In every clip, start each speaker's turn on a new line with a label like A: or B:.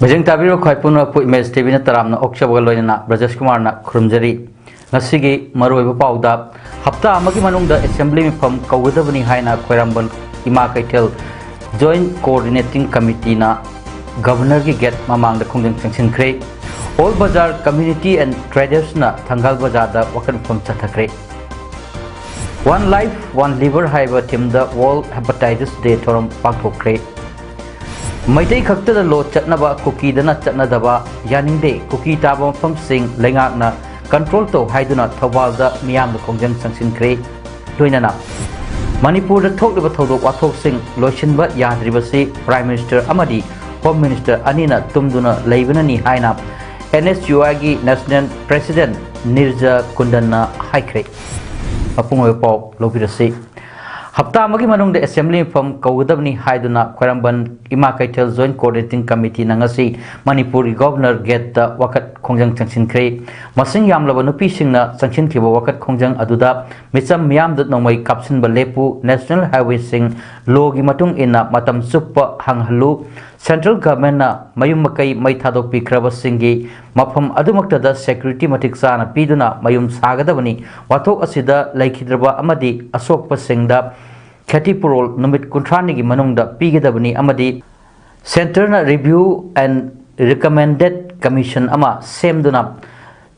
A: Bajing tabiro khaipuna pu image TV na taramna okchabaga loina Brajesh Kumar na khurumjari ngasigi maroiba pauda hafta amagi manungda assembly mifam kawgadabani haina khoiramban ima kaitel joint coordinating committee na governor gi get mamang da khungjang changsinkhre all bazar community and traders na thangal bazar da wakan pham chathakre one life one liver haiba team da world hepatitis day thoram pakthokre Maitei khakta da lo chatnaba cookie dana chatnadaba yaningde cookie taba mafam sing lengakna control to haiduna thawal da miyam da khongjang changsinkre loinana Manipur da thokliba thodok wathok sing loishinba yadribasi prime minister amadi home minister anina tumduna leibana ni haina NSUI gi national president Nirja Kundanna haikre apungoi pop lobirasi Hafta amagi manungda assembly from kawgadabni haiduna khoiramban ima kaitel joint coordinating committee nangasi Manipur governor get the wakat khongjang changsinkre masing yamlaba nupi singna changsinkhiba wakat khongjang aduda micham miyam da nomai kapsinba lepu national highway sing logi matung ina matam suppa hanghalu central government na mayum makai mai thadok pikraba singi mafam adumakta da security matiksa na piduna mayum sagadabani wathok asida laikhidraba amadi asokpa singda Khati Purol Numit Kuntrani gi manungda pigedabani amadi center na review and recommended commission ama semduna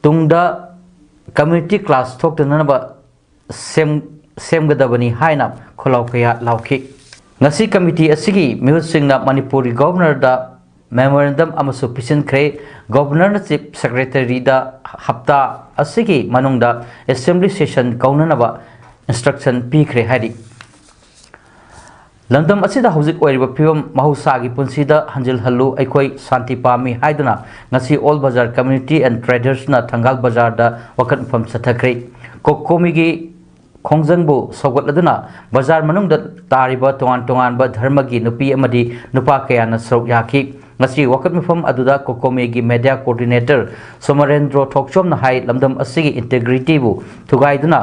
A: tungda community class thokdana ba semgadabani haina kholau kaya lauki ngasi committee asigi miusingna Manipuri governor da memorandum amasu pisin kre governor na chief secretary da hafta asigi manungda assembly session kaunana ba instruction pikre hari Landam asida hauzik oiriba phibam mahusagi punsida hanjil hallu aikoi santi pami haiduna ngasi all bazar community and traders na thangal bazar da wakan pham sathakre kokomi gi khongjangbu sawgatladuna bazar manungda tariba tongan ba dharma gi nupi amadi nupa kaya na srok yaki ngasi wakat mifam aduda kokomi gi media coordinator Somarendro Thokchom na hai lamdam asigi integrity bu thugaiduna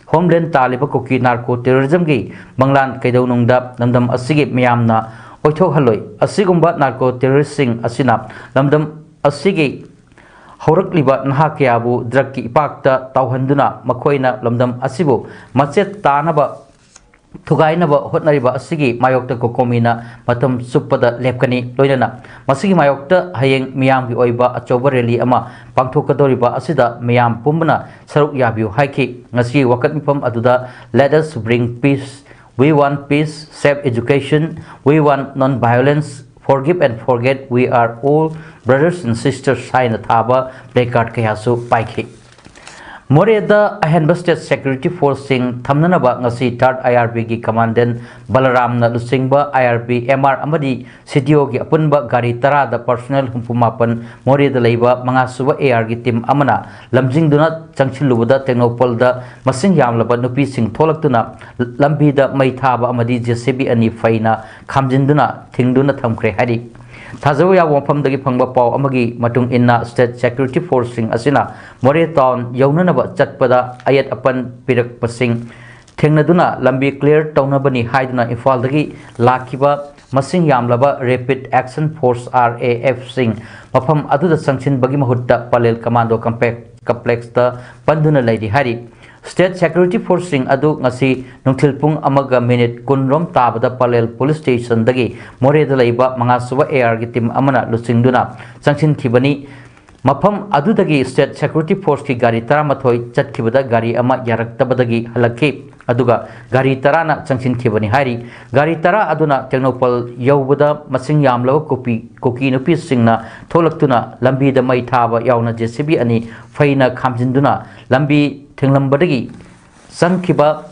A: Homeland Taliba Koki narco terrorism gi Banglan Kaidonungda Lamdam Asigi Miyamna Oito Haloi Asigumba narco terroristing Asina Lamdam Asigi Horakliba Nahakiabu Draki Pakta Tauhanduna Makoina Lamdam Asibu Machet Tanaba Tugainaba Hotnariba Asigi Mayokta Kokomina Matam Supada Lepkani Loidana Masigi Mayokta Hayeng Miyam gi Oiba Achoba Rally Ama Pangthokadoriba Asida Miyam Pumbana Saruk Yabiu Haiki Ngasi Wakat Mipam Aduda let us bring peace we want peace safe education we want non-violence forgive and forget we are all brothers and sisters Saina Thaba placard Kayasu Paiki Moreda Ahenba State Security Force Sing Thamnanaba ngasi 3rd IRB gi commandant Balaram na lusingba IRB MR amadi CDO gi apunba gari tara da personnel humpumapan Moreda leiba mangasuba AR gi team amana lamjingduna changchilubada Technopol da masing yamlaba nupi sing tholaktuna lambi da mai thaba amadi JCB ani faina khamjinduna thingduna thamkre hari Thazawa ya wafam dagi phangba paw amagi matung inna state security force sing asina More town yaunanaba chatpada ayat apan pirak pasing thengnaduna lambi clear tawnabani haiduna Imphal dagi lakiba masing yamlaba rapid action force RAF sing mafam aduda sangchin bagi mahutta palel commando complex ta panduna laidi hari State Security Force sing adu ngasi nungthilpung amaga minute kunrom tabada palel police station dagi More da leiba mangasuba AR gi team amana lusingduna sangchin khibani mafam adu dagi State Security Force ki gari taramathoi chatkibada gari ama yaraktabadagi halakhi aduga gari tarana sangchin khibani hari gari tara aduna Technopol yawbada masing yamlawa koki nupi singna tholaktuna lambi da mai thaba yawna JCB ani faina khamjinduna lambi Thinglambadagi Sangkiba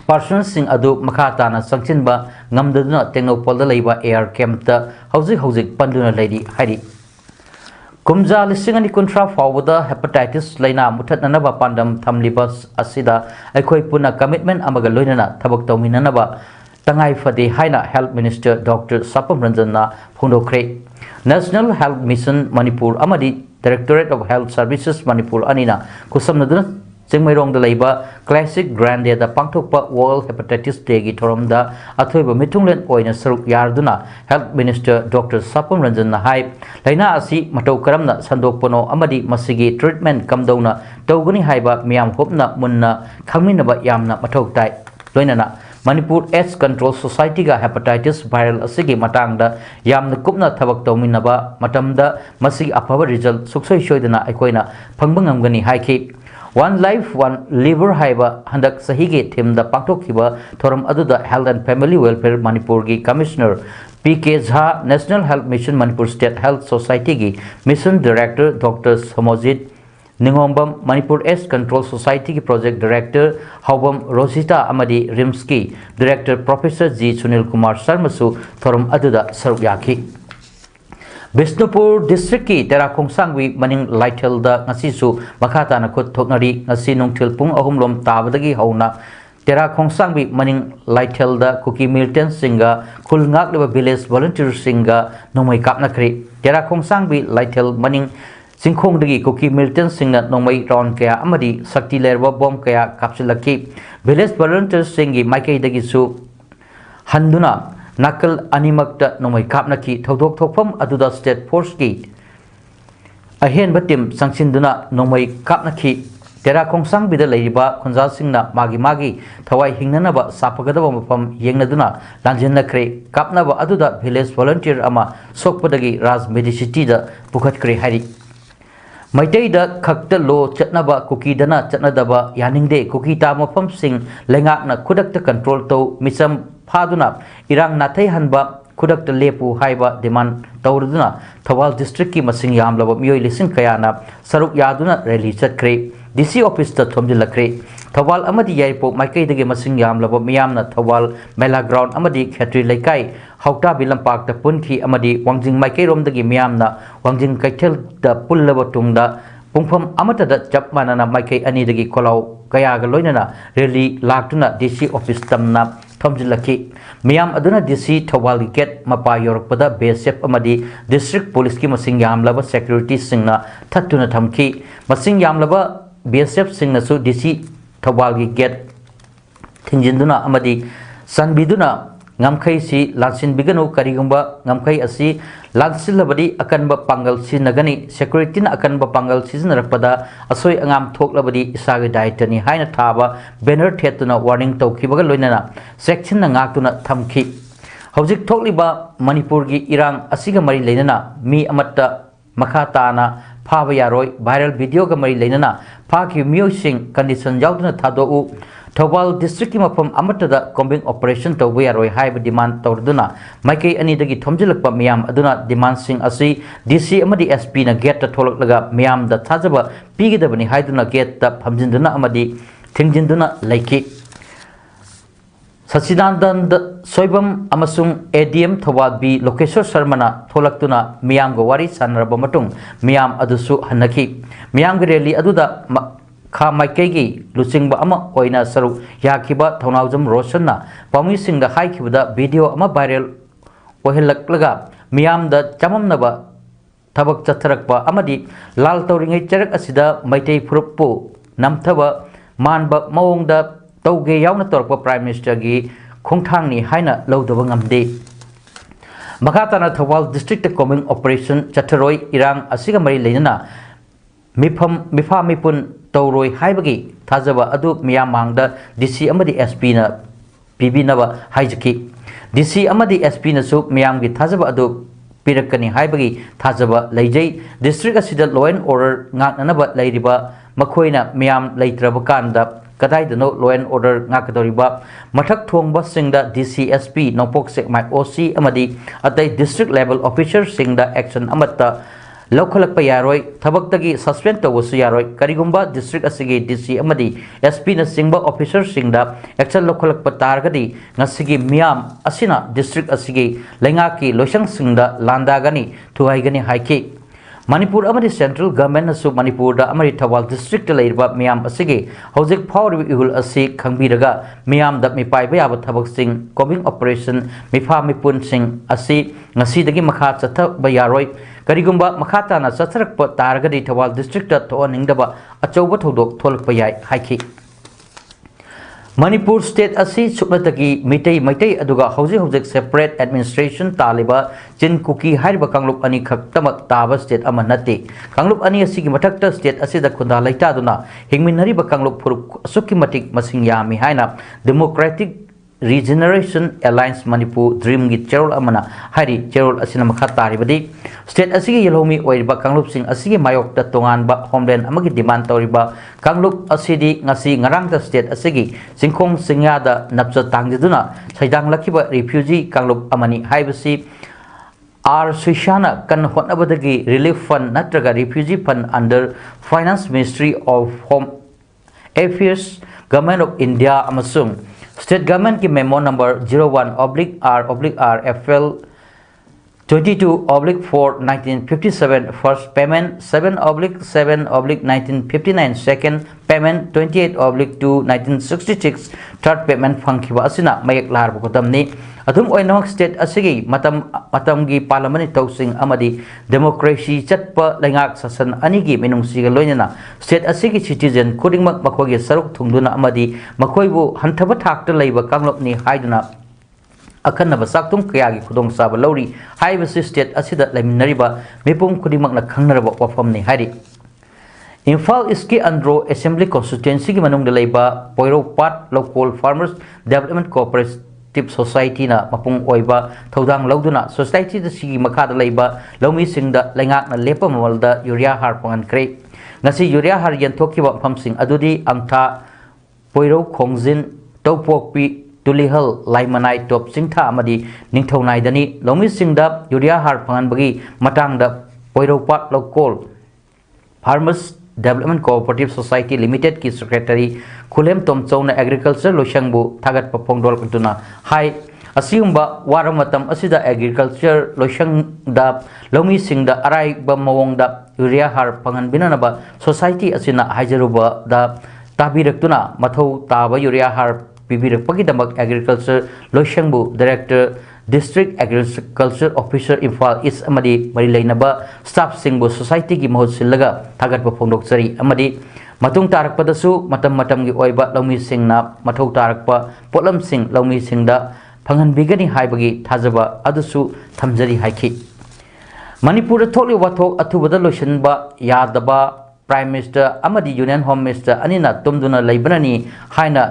A: persons sing adu makatana sangchinba ngamdaduna Technopol da leiba air camp ta hauzik panduna leidi hairi kumja lisingani kuntra fawda hepatitis laina muthatnanaba pandam thamlibas asida aikoi puna commitment amaga loinana thabak tawminanaba tangai fade haina health minister Dr. Sapam Ranjanna phundokre National Health Mission Manipur amadi Directorate of Health Services Manipur anina kusamnaduna Chingmairong da leiba classic grand day da pangthokpa World Hepatitis Day gi thoramda athoiba mitunglen oina saruk yarduna Health Minister Dr. Sapam Ranjanna hai laina asi matau karamna sandokpono amadi masigi treatment kamdona tawgani haiba miyam hopna munna khangminaba yamna mathau tai loinana Manipur AIDS Control Society ga hepatitis viral asigi matangda yamna kupna thabak tawminaba matamda masigi afaba result suksoi shoidana aikoina phangbangamgani haiki One Life, One Liver Haiba Handak Sahige Tim the Paktok Hiba Thoram Aduda Health and Family Welfare Manipur Gi Commissioner PK Jha National Health Mission Manipur State Health Society Gi Mission Director Dr. Samojit Ningombam Manipur AIDS Control Society Gi Project Director Haubam Rosita Amadi Rimski Director Professor G. Sunil Kumar Sarmasu Thoram Aduda Sarukyaki Bisnupur District ki Terakong Sangwi maning Lightel da ngasisu makata na khut thoknari ngasi nungthil pung ahumlom tabadagi hauna Terakong Sangwi maning Lightel da Kuki Milton Singa Kulngak leba village volunteer singa nomai kapna kri Terakong Sangwi Lightel maning Singkhong dagi Kuki Milton Singa nomai ron kaya amadi sakti lerwa bom kaya kapsilaki village volunteer singi maikai dagi su handuna Nakal animakta nomai kapnaki thodok thokpham aduda state force ki ahen batim sangsinduna nomai kapnaki Terakong Sangbida leiba khonjal singna magi thawai hingnanaba sapagadaba mafam yengnaduna lanjennakre kapnaba aduda village volunteer ama sokpadagi raj medicity da pukhatkre hari Maitei da khakta lo chatnaba kuki dana chatnadaba yaningde kuki ta mafam sing lengakna khudakta control to misam Paduna irang nathai hanba khudakta lepu haiba demand tawruduna Thawal district ki masing yamlaba miyoi lising kayana saruk yaduna rally chatkre DC office ta thomjilakre Thawal amadi yaipo maikai dage masing yamlaba miyamna Thawal mela ground amadi khatri laikai hauta bilampak ta punki amadi wangjing maikai rom dage miyamna wangjing kaithel da pullaba tungda pungpham amata da chapmanana maikai ani dage kolau kaya ga loinana rally laktuna DC office tamna Thomjilaki Miyam aduna DC Thawal Gate Mapa Yorpada BSF amadi District Police ki masing yamlaba security singna thattuna thamki masing yamlaba BSF singna su DC Thawal Gate thinjinduna amadi sanbiduna ngamkhai si lansin biganu karigumba ngamkhai asi lansilabadi akanba pangal sinagani security na akanba pangal sizinarapada asoi angam thoklabadi isagi dietani haina thaba banner thetuna warning tawkibaga loinana section na ngaktuna thamki hojik thokliba Manipur gi irang asiga mari leinana mi amatta makhata na phaba yaroi viral video ga mari leinana phaki music condition yauduna thadou Thawal district ki mafam amatada combing operation tawbu yaroi haiba demand tawduna maikei ani dagi thomjilakpa miyam aduna demand sing asi DC amadi SP na gate ta tholaklaga miyam da thajaba pigidabani haiduna gate ta phamjinduna amadi thingjinduna laiki Sachidandan soibam amasung ADM Thawal B Lokeshwar Sharmana tholaktuna miyam ga wari sanraba matung miyam adusu hanaki miyam ga rally aduda Kha Maikegi Lucingba ama oina saruk yakiba Thaunawjam Roshanna Pami Singda haikibda video ama viral ohelaklaga miyam da chamamnaba thabak chatharakpa amadi lal tawringai charak asida maitei phuruppu namthaba manba mawongda tawge yauna torpa prime minister gi khongthangni haina lawdaba ngamde makhatana Thawal district combing operation chatharoi irang asiga mari leinana mifa mipun Tauroi haibagi thajaba adu miyamangda DC amadi SP na PB naba haijaki DC amadi SP na su miyamgi thajaba adu pirakani haibagi thajaba leijai district asida law and order ngaknanaba leiriba makhoina miyam leitraba kanda kadaidano law and order ngakadoriba mathak thongba singda DC SP nopok sek mai OC amadi atai district level officer singda action amatta लौखलप यारोय थबक्तगी suspend तवसु यारोय करिगुंबा district असिगे DC अमदी SP न सिंगबा ऑफिसर सिंगदा एक्शन लौखलप तारगदी ngasiगी मियाम असिना डिस्ट्रिक्ट असिगे लेंगा की लोशंग सिंगदा लांदागनी थुहाइगनी हाइके मणिपुर अमदी सेंट्रल गवर्नमेंट सु मणिपुर दा अमरी थवाल डिस्ट्रिक्ट लेरिबा मियाम असिगे हौजिक फावरिबा इहुल असि खंगबिरगा मियाम दा मिपाइबा याबा थबक सिंग कोबिंग ऑपरेशन मिफा मिपुन सिंग असि ngasiदगी मखा चथबा यारोय करिगुंबा मखा ताना चथरकप तारगदी थवाल डिस्ट्रिक्ट दा थोनिंगदबा अचौबा थौदोक थोलकपा याय हाइखि मणिपुर स्टेट असी सुकनतगी मिटई मैटई अदुगा हौजिक हौजिक सेपरेट एडमिनिस्ट्रेशन तालिबा चिन कुकी हारिबा कांगलुप अनि खक्तमक ताबा स्टेट अमा नते कांगलुप अनि असिगी मथक्ता स्टेट असिदा खुंदा लैतादुना हिंगमिनरिबा कांगलुप फुरुक असुकी मतिक मसिंग यामी हाइना democratic regeneration alliance Manipur dream की चेरोल अमना हारी चेरोल असिना मखा तारिबदी स्टेट असिगी यलोमी ओइरिबा कांगलुप सिंग असिगी मायोक्ता तोंगानबा होमलैंड अमगी डिमांड तौरिबा कांगलुप असिदी ngasi ngarangda स्टेट असिगी सिंखोंग सिंगादा नपचा तांगजिदुना सैदांग लखिबा रिफ्यूजी कांगलुप अमनी हाइबसी आर सुशाना कन होनबदगी रिलीफ फंड नत्रगा refugee fund under finance ministry of home affairs government of India अमसुंग स्टेट गवर्नमेंट की memo number 01/R/RFL 22/4/1957 first payment 7/7/1959 second payment 28/2/1966 third payment फंखिबा असिना मयक लारब कोतमनी अदुम ओइनमक स्टेट असिगी मतमगी पार्लियामेंट तौसिंग अमदी डेमोक्रेसी चटप लेंगाक ससन अनिगी मिनुंगसिगा लोइनना स्टेट असिगी सिटीजन खुदिंगमक मखोगी सरुक थुंगदुना अमदी मखोइबु हंथब थाकत लैबा कांगलपनी हाइदुना अखन्नब साक्तुम कयागी खुदोंग साब लौरी हाइबसि स्टेट असिदा लेमिनरिबा मिपुम खुदिंगमकना खंगनरबा वफमनी हाइरि इम्फाल इसकी अंद्रो असेंबली कॉन्स्टिट्यूएंसी की मनुंग लेबा Poiroupat local farmers development cooperative society ना मपुंग ओइबा थौदांग लौदुना सोसाइटी द सिगी मखादा लेबा लौमी सिंगदा लेंगाकना लेपा ममलदा यूरिया हार पंगनख्रे ngasi यूरिया हार यंथोखिबा फमसिंग अदुदी अंगथा पोइरो खोंगजिन तौपोकपी तुलिहल लाइमनाई टॉप सिंथा अमदी निंगथौनाइदनी लौमी सिंगदा यूरिया हार पंगनबगी मतांगदा Poiroupat local farmers development cooperative society limited की सेक्रेटरी खुलेम तोमचौना एग्रीकल्चर लोशंगबु थागत पफोंगदोल कुतुना हाई असिगुंबा वारमतम असिदा एग्रीकल्चर लोशंगदा लौमी सिंगदा अराइबा मवोंगदा यूरिया हार पंगनबिननबा सोसाइटी असिना हाइजरुबा दा ताबिरक्तुना मथौ ताबा यूरिया हार पिबिरक्पगिदमक एग्रीकल्चर लोशंगबु director district agriculture officer Imphal east अमदी मरी लेनबा स्टाफ सिंगबु सोसाइटी की महूत सिल्लगा थागतप फोंदोकचरी अमदी मतुंग तारकपदसु मतम मतमगी ओइबा लौमी सिंगना मथौ तारकपा पोलम सिंग लौमी सिंगदा फंगनबिगनी हाइबगी थाजबा अदुसु थमजरी हाइखि मणिपुर थोलि वाथोक अथुबदा लोशनबा यादबा प्राइम मिनिस्टर अमदी यूनियन होम मिनिस्टर अनिना तुमदुना लेबननी हाइना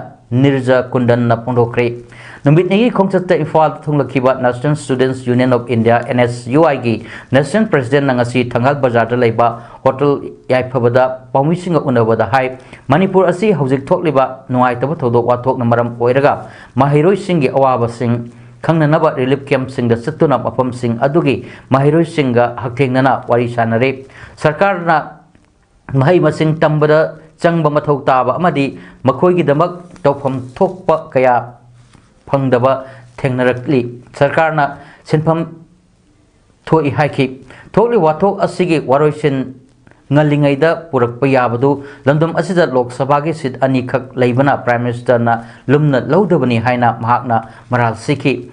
A: निर्जा कुंदन पोंदोक्रे नुमितनेगी खोंगचत इम्फाल थुंगलखिबा national students union of India NSUI की नेशनल प्रेसिडेंट नंगसी थंगाल बाजार लेबा होटल याइफबदा पाउमिसिंग उनबदा हाई मणिपुर असी हौजिक थोकलिबा नुआइतब थौदोक वाथोक नमरम ओइरगा महिरोइ सिंगी अवाबा सिंग खंगननबा रिलीफ कैंप सिंग चतुना मफम सिंग अदुगी महिरोइ सिंग हक्थेंगना वारी सानरे सरकारना महै मसिंग तंबदा चंगबा मथौ ताबा अमदी मखोइगिदमक तौफम थोकपा कया फंगदबा थेंगनरकली सरकारना सिनफम थोइ हाइखि थोकलि वाथोक असिगी वारोइसिन ngalingaida purakpa yabadu lamdam asida lok sabha gi sit ani khak leibana prime minister na lumna lodabani haina mahakna maral sikhi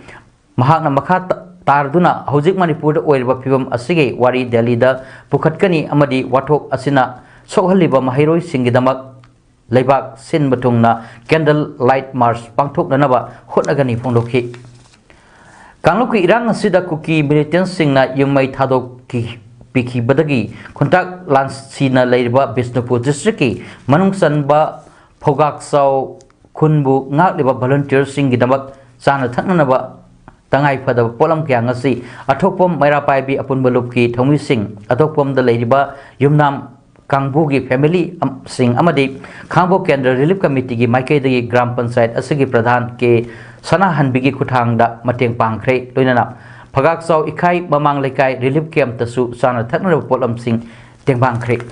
A: mahakna makha tarduna hojik manipur da oirba phibam asige wari delhi da pukhatkani amadi wathok asina sokhaliba mahairoi singidamak leibak sin batungna candle light march pangthoknanaba hotnagani phongdokhi kangluki irang asida kuki militant singna yungmai thadok ki पिखी बदगी खुंताक लांसीना लेरिबा Bishnupur district की मनुंग सनबा फोगाक्साव खुनबु ngakleba volunteer singi damak chana thaknanaba tangai phadaba polam kya ngasi athokpom maira paibi apunba lupki thomi sing athokpom da leiriba yumnam kangbu gi family sing amadi khangbo kendra relief committee gi maikai dagi gram panchayat asigi pradhan ke sana hanbigi khuthang da mateng pangkhre loinana Phagakchau Ikhai Mamang Lekai Relief Camp Tasu Sana Thaknaraba Polamsing Tengbangkhre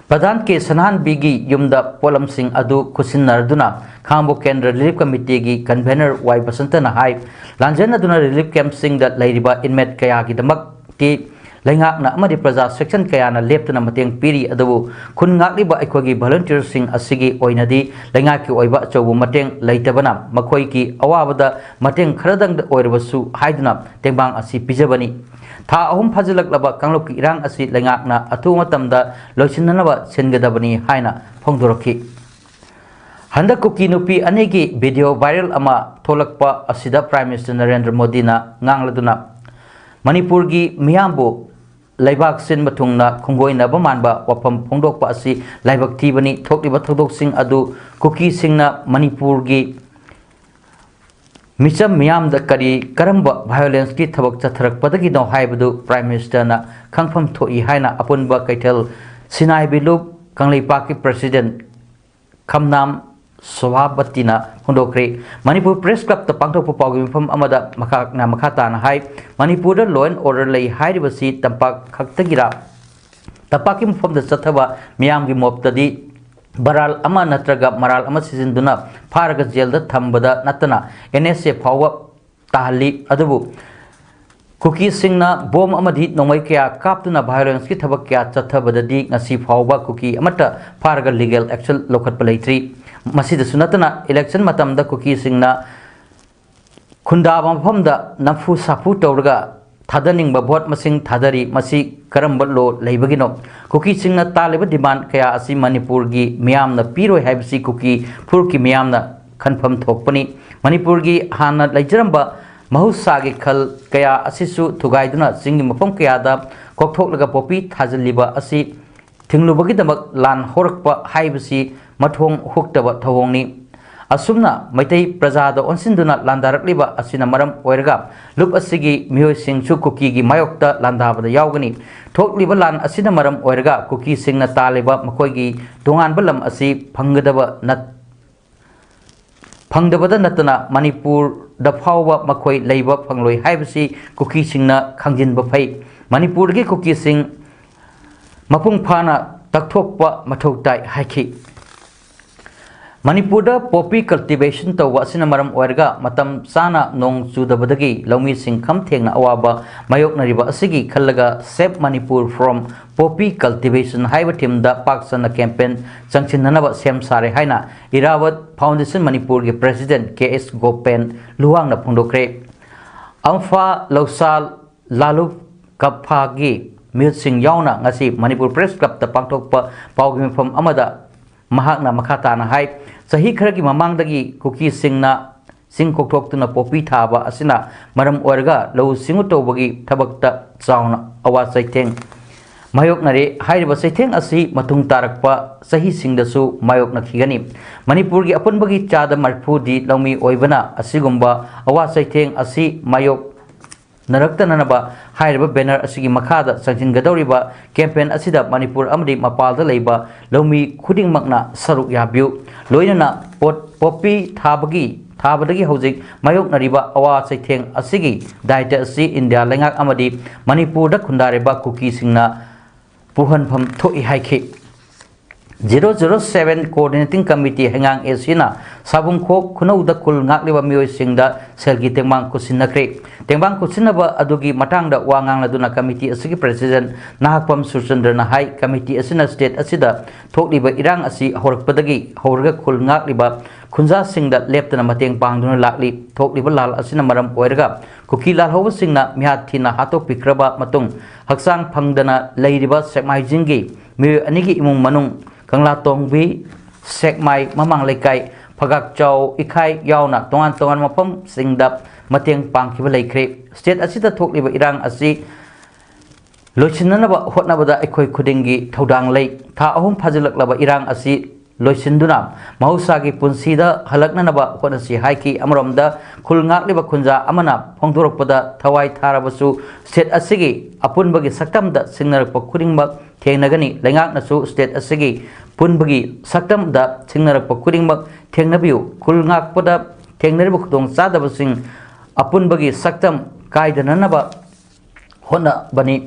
A: Pradhan K Sanhan Bigi Yumda Polamsing Adu Kusinnarduna Khambo Kendra Relief Committee gi Convener Y Basantana Hai Lanjana Duna Relief Camp Sing that Ladyba Inmet Kayaki Damak T Lengakna Amadi Praza Section Kayana Leptana Mateng Piri Adabu Kunngakliba Equagi Volunteer Sing Asigi Oinadi Lengaki Oiba Chobu Mateng Laitabana Makoiki Awabada Mateng Kradang the Oirabasu Haiduna Tengbang Asi Pijabani Tha Ahum Fazilak Laba Kangloki Irang Asi Lengakna Atumatamda Losinanaba Sengadabani Haina Pongdoroki Handa Kuki Nupi Anegi video viral ama Tolakpa Asida Prime Minister Narendra Modi na Ngangladuna Manipur gi Miyambu Laibak Sin Matungna Kunggoina Bamanba Wapam Pongdokpa Asi Laibak Tibani Thokliba Thodok Sing Adu Kuki Singna Manipur gi Micham Miyam da Kari Karamba Violence ki Thabak Chatharak Padagi no Haibadu Prime Minister na Kangpham Thoi Haina Apunba Kaitel Sinai Bilup Kanglipaki President Khamnam Swabhatina Hundokre Manipur Press Club the Pangtok Pawgi from Amada Makakna Makata Hai Manipur Law and Order lay Haidibasi Tampak Kaktagira Tapakim from the Satava Miyamgi Moptadi Baral Ama Natraga Maral Ama Sizinduna Paraga Zelda Tambada Natana NSA Power Tahali Adabu Kuki Singna Bom Amadi Nomaikia Kaptuna Violence Kitabakia Chatabadadi Nasi Power Kuki Amata Paraga Legal Action Local Palatri Masida Sunatana election matamda Kuki Singna Kundaba Pamda Nafu Sapu Torga Tadaning Babot Masing Tadari Masi Karambalo Labagino Kuki Singna Taliba demand Kaya Asi Manipurgi Miamna Piro Habsi Kuki Purki Miamna confirm Tokpani Manipurgi Hana Lajaramba Mahusagi Kal Kaya Asisu Tugaiduna singing Mapom Kayada Koktok Laga Popi Tazaliba Asi Tinglubagi Damak Lan Horakpa Haibasi Mathong Huktaba Tawongni Asumna Maitei Prajada Onsinduna Landarakliba Asina Maram Oirga Lup Asigi Mio Sing Kuki gi Mayokta Landaba the Yaugani Tok Libalan Asina Maram Oirga Kuki Sing na Taliba Makoigi Dongan Balam Asi Pangadaba Nat Pangdabada Natana Manipur the Pawa Makoi Labor Pangloi Haibasi Kuki Sing na Kangjin Bafai Manipur gi Kuki Sing Mapung Pana Taktokpa Matoktai Haiki Manipurda poppy cultivation to Wasina Maram Oerga, Matam Sana Nong Sudabadagi, Lomi Sing Kamteng Awaba, Mayok Nariba Asigi, Kalaga, Save Manipur from poppy cultivation, Hivatim da Paksana campaign, Sanchinanaba Sem Sare Haina, Irawat Foundation Manipur President KS Gopen, Luang na Pundokre, Amfa Lausal Lalup Kapagi, Mute Sing Yauna, Ngasi, Manipur Press Club, the Pangtok Pawgim from Amada, Mahakna Makata na Hai. Sahi Karagi Mamangdagi Kuki Singna Sing Koktok to na Popi Taba Asina Maram Orga Low Singuto Bagi Tabakta Sound Awa Saiteng Mayok Nare Haiba Saiteng Asi Matung Tarakpa Sahi Sing the Su Mayok Nakigani Manipurgi upon Bagi Chada Marpudi Lomi Oivana Asigumba Awa Saiteng Asi Mayok Narakta Nanaba Haiba Banner Asigi Makada Sanjin Gadoriba campaign Asida Manipur Amdi Mapalda Leba Lomi Kuding Magna Saruk Yabu Loinana Pot Poppy Tabagi Tabadagi Hosik Mayok Nariba Awa Saiteng Asigi Daita Asi India Lengak Amadi Manipur da Kundareba Kuki Singna Puhan Pam Toi Haiki 007 Coordinating Committee Hangang Esina Sabung Kok Kuno da Kul Ngakliba Mio Singda Selgi Tengmang Kusinakre Tengmang Kusinaba Adugi Matang da Wangang Laduna Committee Asigi President Nahakpam Surchandra Nahai Committee Asina State Asida Tokliba Irang Asi Horakpadagi Horga Kul Ngakliba Kunza Singda Leptana Mateng Pangduna Lakli Tokliba Lal Asina Maram Oerga Kuki Lal Hova Singna Mihatina Hato Pikraba Matung Haksang Pangdana Lairiba Sekmai Jingi Mio Anigi Imung Manung Kangla Tongbi Sekmai Mamang Lekai Phagakchau Ikhai Yauna Tongan Mapam Singdap Mateng Pangkiba Laikre State Asita Tokliba Irang Asi Lochinanaba Hotnabada Ekoi Kudingi Todang Lake Ta Ahum Pazilaklaba Irang Asi Loisinduna Mahusagi Punsida Halaknanaba Honasi Haiki Amramda Kulngakliba Kunza Amana Pongdorokpada Tawai Tarabasu State Asigi Apunbagi Saktamda Singnarakpa Kudingba Tenagani Lengak Nasu State Asigi Punbagi Saktamda Singnarakpa Kudingba Tengnabiu Kulngakpada Tengnaribu Kudong Sadabasing Apunbagi Saktam कायदननब होनबनी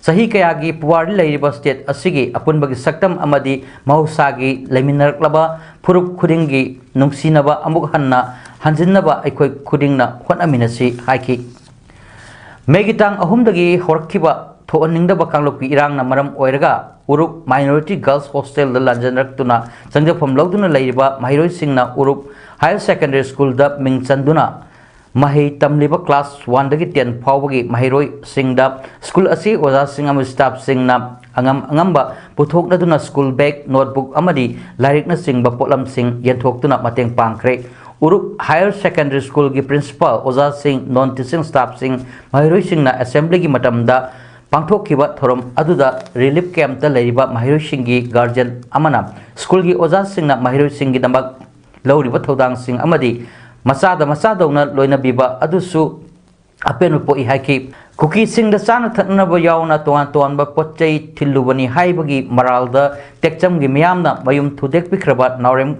A: सही कयागी पुवारी लेरिबा state असिगी अपुनबगी सक्तम अमदी महौसागी लेमिनरक्लबा फुरुप खुदिंगी नुंगसिनबा अमुक हन्ना हंजिनबा अखोय खुदिंगना होनमिनसी हाइकी मेगितांग अहुमदगी होरखिबा थोअनिंगदबा कांगलोपी इरांगना मरम ओइरगा उरुप minority girls hostel द लंजनरक्तुना संजफम लौदुना लेरिबा महिरोइसिंगना उरुप हायर सेकेंडरी स्कूल द मिंगचंदुना महै तमलिबा क्लास 1 दगी 10 फावबगी महिरोइ सिंगदा स्कूल असी ओजा सिंग अम स्टाफ सिंगना अंगमबा पुथोकनदुना स्कूल बैग नोटबुक अमदी लाइरिकना सिंगबा पोलम सिंग येंथोक्तुना मतेंग पांखरे उरुप हायर सेकेंडरी स्कूल की प्रिंसिपल ओजा सिंग नॉन टीचिंग स्टाफ सिंग महिरोइ सिंगना असेंबली की मतमदा पांथोखिबा थोरम अदुदा रिलीफ कैंप ता लेरिबा महिरोइ सिंगी गार्जियन अमना स्कूल की ओजा सिंगना महिरोइ सिंगी दमक लौरिबा थौदांग सिंग अमदी मचादौना लोइनबीबा अदुसु अपेन पोई हाइकी कुकी सिंग चाना थकनब यावना तोान तोानब पोचै थिल्लुबनी हाइबगी मरालदा टेक्चम गी मियामना मयुम थुदेक पिख्रबा नावरेम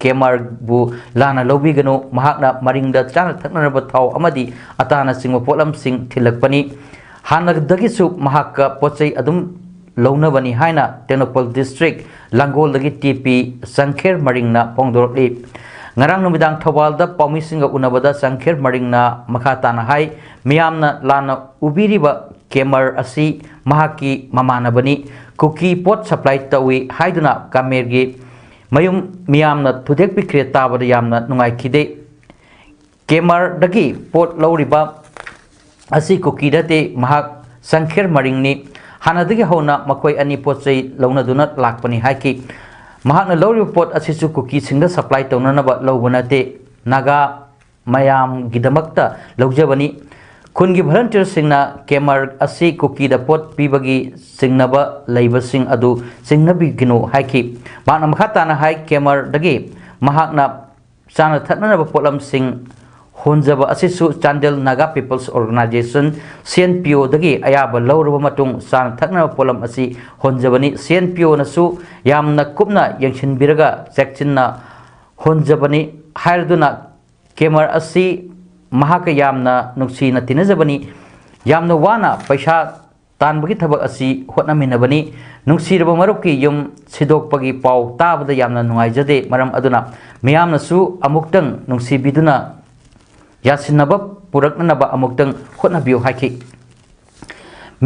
A: केमर बु लाना लौबीगनो महाकना मरिंगदा चाना थकनब थाव अमदी अताना सिंग पोलम सिंग थिलकपनी हानगदगिसु महाका पोचै अदुम लौनबनी हाइना टेक्नोपॉल डिस्ट्रिक्ट लंगोलदगी टीपी संखेर मरिंगना पोंगदोरली ngarang numidang thawalda paumisinga unabada sankhir maringna makhatana hai miyamna lana ubiriba kemer asi mahaki mamanabani kuki pot supply tawi haiduna kamergi mayum miyamna thudek pikre tabada yamna nungai khide kemer dagi pot lauriba asi kuki date mahak sankhir maringni hanadagi hona makoi ani pochai launaduna lakpani haiki महाकना लौरिब पोट असिसु कुकी सिंगदा supply तौननबा लौबनाते नागा मयाम गिदमक्ता लौजबनी खुनगी भलंटियर सिंगना केमर असि कुकी द पोट पीबगी सिंगनबा लैबसिंग अदु सिंगनबी गिनो हाइकी माना मखाताना हाइ केमर दगी महाकना चाना थननबा पोलम सिंग होंजबा असिसु Chandel Naga people's organization CNPO दगी अयाबा लौरबा मतुंग चाना थकनबा पोलम असि होंजबनी CNPO नसु यामना कुपना यंगसिनबिरगा चेक्चिनना होंजबनी हायरदुना केमर असि महाका यामना नुक्सीना तिनजबनी यामना वाना पैसा तानबगी थबक असि होटनमिनबनी नुक्सीरबा मरुपकी युम सिदोकपगी पाव ताबदा यामना नुंगाइजदे मरम अदुना मियामनसु अमुक्तंग नुंसीबिदुना यासिनबा पुरकनबा अमुक्तंग होटनबियो हाइकी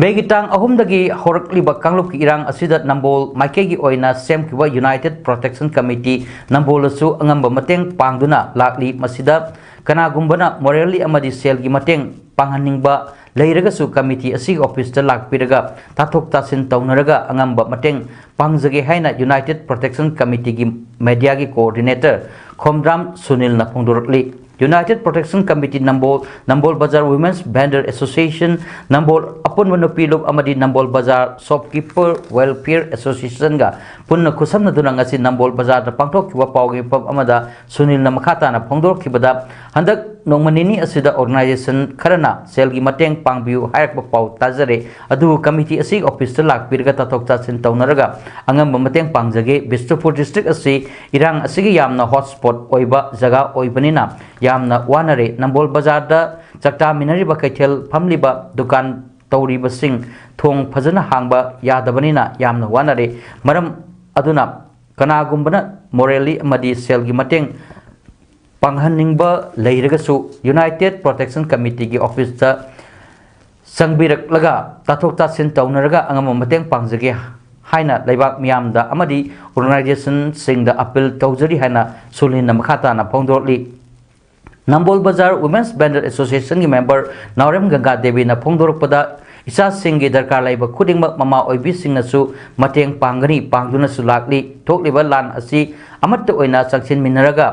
A: मेगितांग अहुमदगी होरकलिबा कांगलुपकी इरांग असिदा नंबोल माइकेगी ओइना सेमकिबा यूनाइटेड प्रोटेक्शन कमिटी नंबोलसु अंगंबा मतेंग पांगदुना लाकली मसिदा कनागुंबना मोरली अमदी सेलगी मतेंग पांगहनिंगबा लेरगसु कमिटी असि ऑफिस ता लाकपिरगा ताथोक तासिन तौनरगा अंगंबा मतेंग पांगजगे हाइना यूनाइटेड प्रोटेक्शन कमिटी की मीडिया की कोऑर्डिनेटर खोमद्राम सुनील ना फोंदोरकली united protection committee Nambol Bazar women's vendor association Nambol अपुन वनुपीलुप अमदी नंबोल बाजार शॉपकीपर वेलफेयर एसोसिएशन गा पुन्न खुसमन दुनंगसी नंबोल बाजार पांथोकिबा पावगे पब अमदा सुनील न मखाताना फोंदोरखिबदा हंदक नोंमनिनी असिदा ऑर्गेनाइजेशन खरना सेलगी मतेंग पांगबियु हायरकबा पाव ताजरे अदु कमिटी असि ऑफिस ता लाकपिरगा ताथोक तासिन तौनरगा अंगम मतेंग पांगजगे बिष्णुपुर डिस्ट्रिक्ट असि इरांग असिगी यामना हॉटस्पॉट ओइबा जगह ओइबनिना यामना वानरे नंबोल बाजार दा चक्ता मिनरिबा कैथेल फमलिबा दुकान तौरिबसिंग थोंग फजना हांगबा यादबनिना यामना वानरे मरम अदुना कनागुंबना मोरेली अमदी सेलगी मतेंग पांगहनिंगबा लेरगसु यूनाइटेड प्रोटेक्शन कमिटी की ऑफिस ता संगबिरकलगा ताथोक तासिन तौनरगा अंगम मतेंग पांगजगे हाइना लेबाक मियामदा अमदी organisation सिंगदा appeal तौजरी हाइना सुलिन मखाताना फोंदोरली Nambol Bazar women's vendor association की मेंबर नावरेम गंगा देवी ना फोंदोरपदा इसा सिंगी दरकार लाइब खुदिंगमक ममा ओइबी सिंगनसु मतेंग पांगनी पांगदुनसु लाकली थोकलिबा लान असि अमत्त ओइना सक्सिन मिनरगा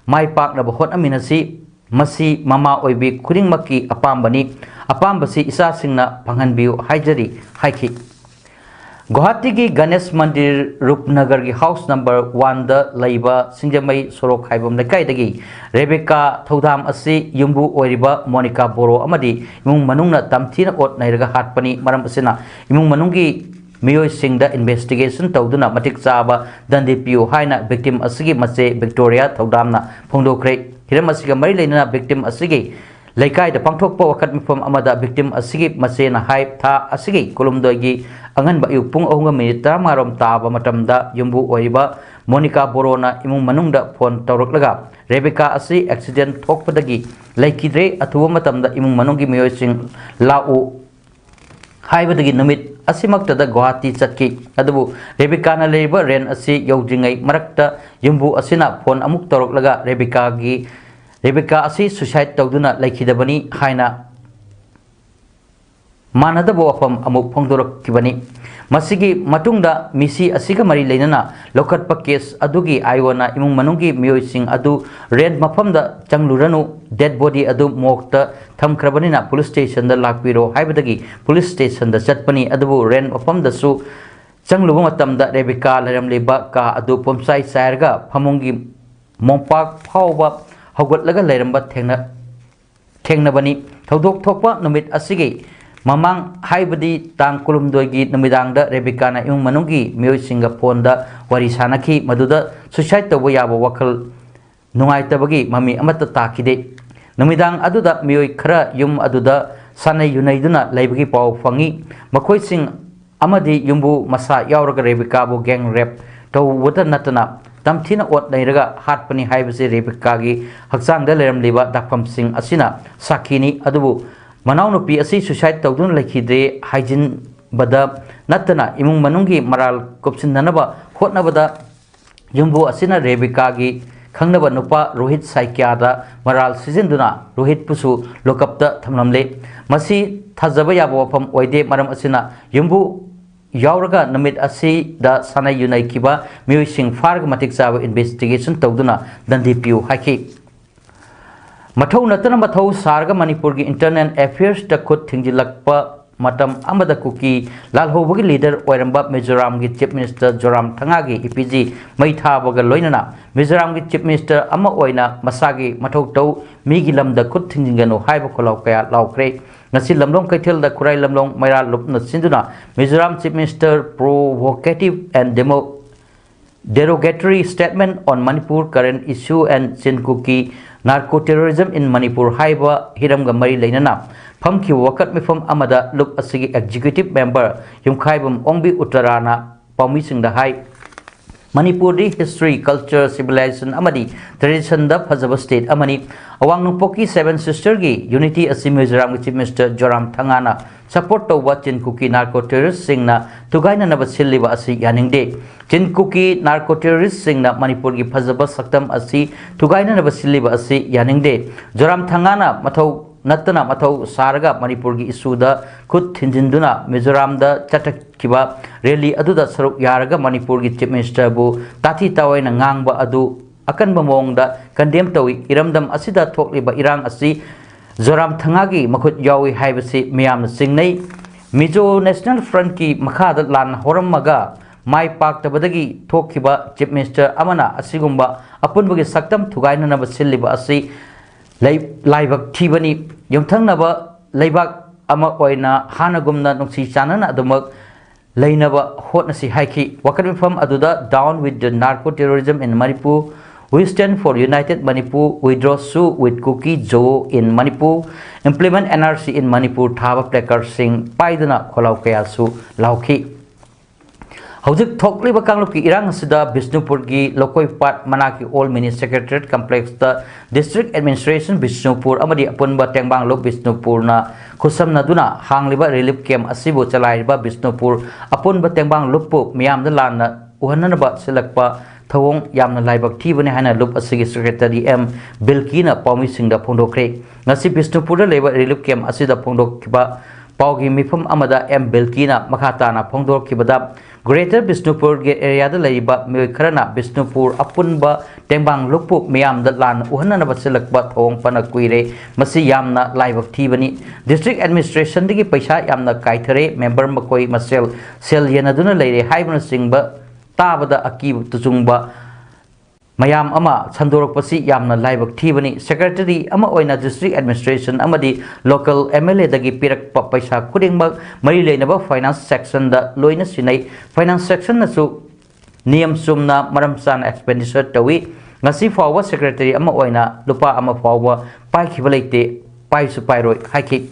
A: माइ पाकनब होटनमिनसि मसी ममा ओइबी खुदिंगमकी अपाम्बनी अपाम्बसी इसा सिंगना पांगहनबियु हाइजरी हाइखि गुवाहाटी की गणेश मंदिर रूपनगर की house number 1 the लैबा सिंजमई Sorok हाइबम लेकाइदगी Rebecca थौदाम असि युम्बु ओइरिबा मोनिका बोरो अमदी इमुंग मनुंगना तमथीना ओट नैरगा हाटपनी मरम असिना इमुंग मनुंगी मियोय सिंगदा इन्वेस्टिगेशन तौदुना मटिक चाबा दंदे पियो हाइना विक्टिम असिगी मचे विक्टोरिया थौदामना फोंदोखरे हिरम असिगा मरि लेना victim असिगी Laikai pangthokpa wakat mifam amada victim asigi masena hype tha asigi kolumdoigi angan ba yupung ahunga minute 5 taba matamda yumbu oiba Monica Borona imung manungda phone tawraklaga Rebecca asi accident thokpadagi laikidre athuwa matamda imung manungi miyoising lau haibadagi numit asimaktada Guwahati chatki adubu Rebecca na leiba ren asi yaudringai marakta yumbu asina phone amuk tawraklaga Rebecca asi suicide tawduna laikidabani haina manadaba wafam amuk phongdorakibani masigi matungda misi asiga mari leinana lokatpa case adugi aiwana imung manungi miyoising adu red mafamda changluranu dead body adu mokta thamkrabanina police station da lakpiro haibadagi police station da chatpani adubu ren mafamda su changluba matamda Rebecca laramleba ka adu pomsai sairga phamungi mompak phawba haugatlaga lairamba thengnabani thodok thokpa numit asigi mamang haibadi tang kulumdoigi numidangda Rebecca na imung manungi miyoy Singapore da wari sanaki maduda suicide tawba yaba wakal nungaitabagi mami amata takide numidang aduda miyoy khara yum aduda sanai yunaiduna laibagi paw fangi makhoi sing amadi yumbu masa yauraga Rebecca bu gang rape tawwada natana tamthina ot nairaga hatpani haibase Rebecca gi hakchangda leramliba dakpham sing asina sakini adubu Manaunupi asi suicide tawdun laikidre hygiene bada natana imung manungi maral kopsin nanaba hotnabada yumbu asina Rebecca gi khangnaba nupa Rohit Saikyada maral sizinduna Rohit pusu lokapta thamlamle masi thajaba yaba wafam oide maram asina yumbu yauraga namit asi da sana yunai kiba miyoising farg matik chaba investigation tawduna dandipiu haki Mathau natana mathau sarga Manipur gi internal affairs da khut thingjilakpa matam amada kuki lalhobagi leader oiramba Mizoram gi chief minister Joram Thanga gi EPG maitha baga loinana Mizoram gi chief minister ama oina masagi mathau tau migi lamda khut thingjinganu haiba kholau kaya laukre ngasi lamlong kaithel da khurai lamlong maira lupna sinduna Mizoram chief minister provocative and derogatory statement on Manipur current issue and Sinkuki narco-terrorism in Manipur haiba hiramga mari leinana phamki wakat mifam amada lup asigi executive member yumkhaibam ongbi uttarana paumi singda hai Manipur di history culture civilization amadi tradition da phajaba state amani awang nungpoki seven sister gi unity asi Mizoram chief minister Joram Thangana support tawba Chinkuki narco terrorist singna tugaina naba silliba asi yaningde Chinkuki narco terrorist singna Manipur gi phajaba saktam asi tugaina naba silliba asi yaningde Joram Thangana mathau natana mathau sarga Manipur gi isuda khut thinjinduna Mizoram da chatakkiba rally aduda saruk yaraga Manipur gi chief minister bu tathi tawaina ngangba adu akanba mongda condemn tawi iramdam asida thokliba irang asi Joram Thangagi makhut yawi haibasi miyamna singnai Mizo National Front ki makhada lan horammaga mai paktabadagi thokkiba chief minister amana asigumba apunbagi saktam thugaina naba silliba asi laibak thibani yumthangnaba laibak ama oina hanagumna nungsi chanana adumak lainaba hotnasi haiki wakanmifam aduda down with the narco terrorism in Manipur. We stand for United Manipur, withdraw Su with Kuki Jo in Manipur, implement NRC in Manipur, Thaba Plekar Singh, Paidana Kolau Kayasu, Lauki. Hauzik Thokli Bakangluki Irang Sida, Bishnupurgi, Lokoi Pat Manaki, All Mini Secretariat Complex, the District Administration, Bishnupur, Amadi Apunba Tengbang Lok Bishnupurna, Kusam Naduna, Hangliba Relief Camp, Asibu Chalaiba, Bishnupur, Apunba Tengbang Lupu, Miam the Lana, Uhanaba Selakpa. Thawong yamna laibak thibane hana lup asigi secretary M Bilkina Paumi Singda Phongdokre ngasi Bishnupur leba relief camp asida phongdokkiba paugi mifam amada M Bilkina makhatana phongdokkibada Greater Bishnupur area da laiba mioi kharana Bishnupur apunba tengbang lukpu miyam da lan uhanana basilakba thawong pana kuire masi yamna laibak thibani district administration digi paisa yamna kaithare member makoi masel sel yenaduna leire haibana singba Tabada Aki Tuzumba Mayam Ama Sandorok Pasi Yamna Laibak Tibani Secretary Ama Oina District Administration Amadi Local MLA Dagi Pirak Papaisa Kudingbag Marile Naba Finance Section da Loina Sinai Finance Section Nasu Niyam Sumna Maramsan Expenditure Tawi Ngasi Fawa Secretary Ama Oina Lupa Ama Fawa Pai Kibalite पाइसु पाइरोय हाइखि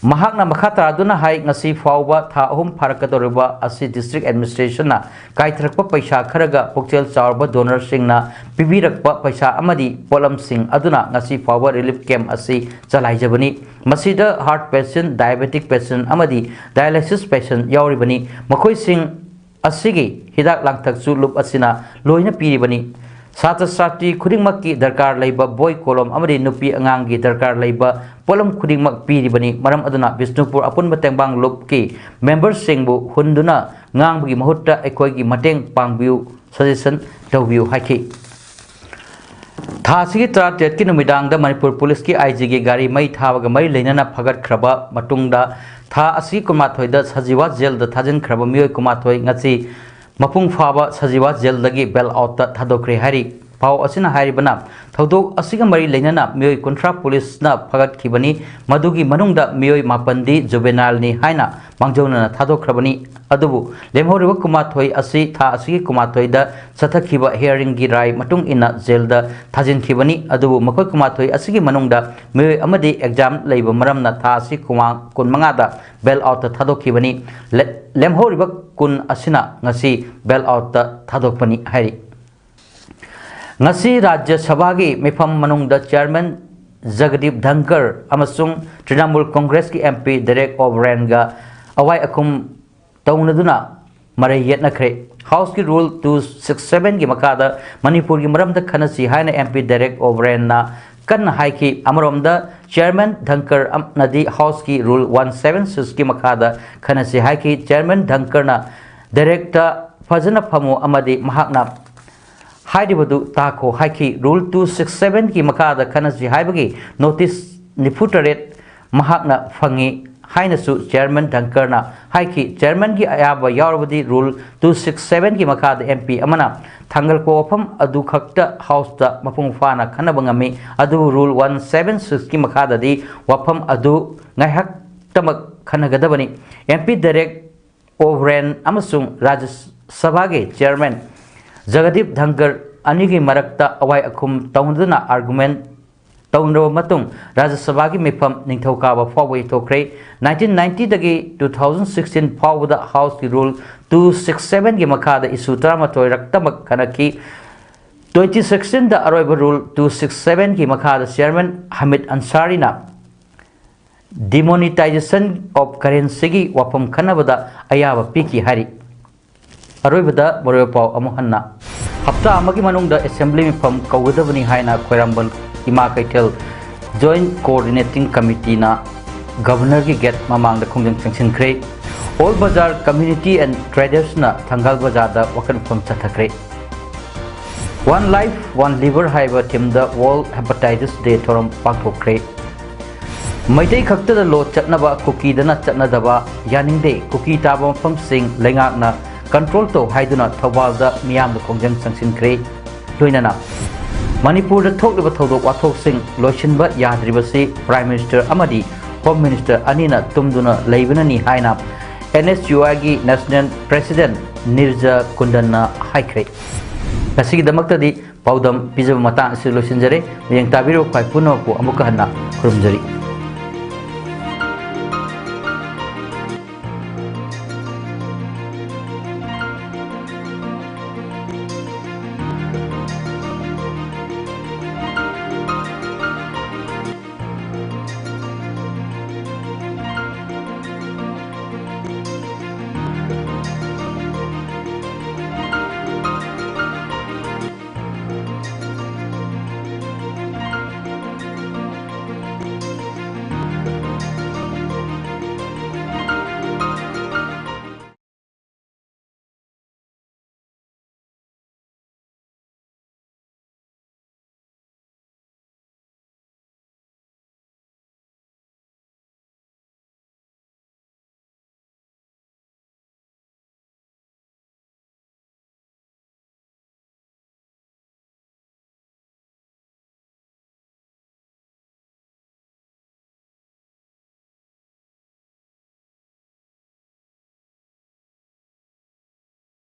A: महाकना मखा तारादुना high ngasi फाउबा था अहुम फारकदोरबा असि district administration ना काइथरकपा पैसा खरगा पुक्चेल चावरबा डोनर सिंगना पिबिरकपा पैसा अमदी पोलम सिंग अदुना ngasi फाउबा रिलीफ कैम्प असि चलाइजबनी मसिदा हार्ट पेशेंट डायबिटिक पेशेंट अमदी डायलिसिस पेशेंट यावरिबनी मखोय सिंग असिगी हिदाक लांगथकसु लुप असिना लोइना पीरिबनी छात्र छात्री खुदिंगमक्की दरकार लैबा बोय कोलम अमदी नुपी अंगांगी दरकार लैबा पोलम खुदिंगमक पीरिबनी मरम अदुना बिष्णुपुर अपुनबा तेंबांग लुप की member सिंगबु हुंदुना ngang mahutta ekoi gi mateng pangbiu suggestion tawbiu haiki thasi gi tratet ki numidang da manipur police ki IG gi gari mai thawaga mai leinana phagat khraba matungda tha asi kumathoi da sajiwa jail da thajin khraba mioi kumathoi ngachi mapung phaba sajiwa jail dagi bail out ta thadokre hari pau asina haribana thodok asiga mari leinana mioi kontra police na phagat khibani madugi manungda mioi mapandi juvenile ni haina mangjona thadokhrabani adubu lemhoriba kumathoi asi tha asigi kumathoi da sathakhiba hearing gi rai matung ina jail da thajin khibani adubu makoi kumathoi asigi manungda mioi amadi exam leiba maramna tha asi kumang kun manga da bail out ta thadokkhibani lemhoriba kun asina ngasi bail out ta thadokpani hari ngasi Rajya Sabha gi mifam manungda chairman Jagdeep Dhankar amasung Trinamool Congress ki MP Derek O'Brien ga awai akum taunaduna marai yetnakre House ki Rule 267 gi makada Manipur gi maramda khanasi haina MP Derek O'Brien na kan haiki amaromda chairman Dhankar nadi House ki Rule 176 ki makada khanasi haiki chairman Dhankar na director fajana phamu amadi mahakna हाइदिबदु ताको हाइकी rule 267 की मकादा खनसि हाइबगी notice निफुटरेट महाकना fungi हाइनसु chairman धंकरना हाइकी chairman की अयाबा यावबदी rule 267 की मकादा MP अमना थंगल को वफम अदु खक्ता house दा मपुंग फाना खनबंगमी अदु rule 176 की मकादादी वफम अदु ngaiहक तमक खनगदबनी एमपी डायरेक्ट ओवरेन अमसुंग राज्य सभा के chairman Jagdeep Dhankar anigi marakta awai akum taunaduna argument taunraba matung Rajya Sabha gi mifam ningthaukawa fawai thokre 1990 dagi 2016 fawda House ki Rule 267 gi makada issue tramatoi raktamak kanaki 2016 da aroiba Rule 267 gi makada Chairman Hamid Ansari na demonetization of currency gi wapam khanabada ayaba piki hari अरोइबदा मरोय पाव अमुहन्ना हप्ता अमगी मनुंगदा assembly मिफम कौगदबनी हाइना खोरांबल Ima Keithel joint coordinating committee ना गवर्नर की गेट ममांग खुंजंग चंगसिनख्रे all bazaar community and traders ना थंगाल बाजार दा वकन फम चथख्रे वन लाइफ वन लिवर हाइबा टीम दा वर्ल्ड हेपेटाइटिस डे थोरम पाथोख्रे मैदै खक्तदा लो चटनबा कुकी दना चटनदबा यानिंगदे कुकी ताबा फम सिंग लेंगाकना कंट्रोल तो हाइदुना थौबालदा मियाम द खोंजंग संगसिनख्रे लोइनाना मणिपुर द थोकलिबा थौदोक वाथोकसिंग लोइसिनबा याद्रिबसि प्राइम मिनिस्टर अमदी होम मिनिस्टर अनिना तुमदुना लेबननी हाइना NSUI gi national president Neeraj कुंदना हाइख्रे कसिगी दमक्तदी पाउदम पिजब मता असि लोइसिनजरे मियंग ताबिरो पाइपुनो को अमुक हन्ना खुरुमजरी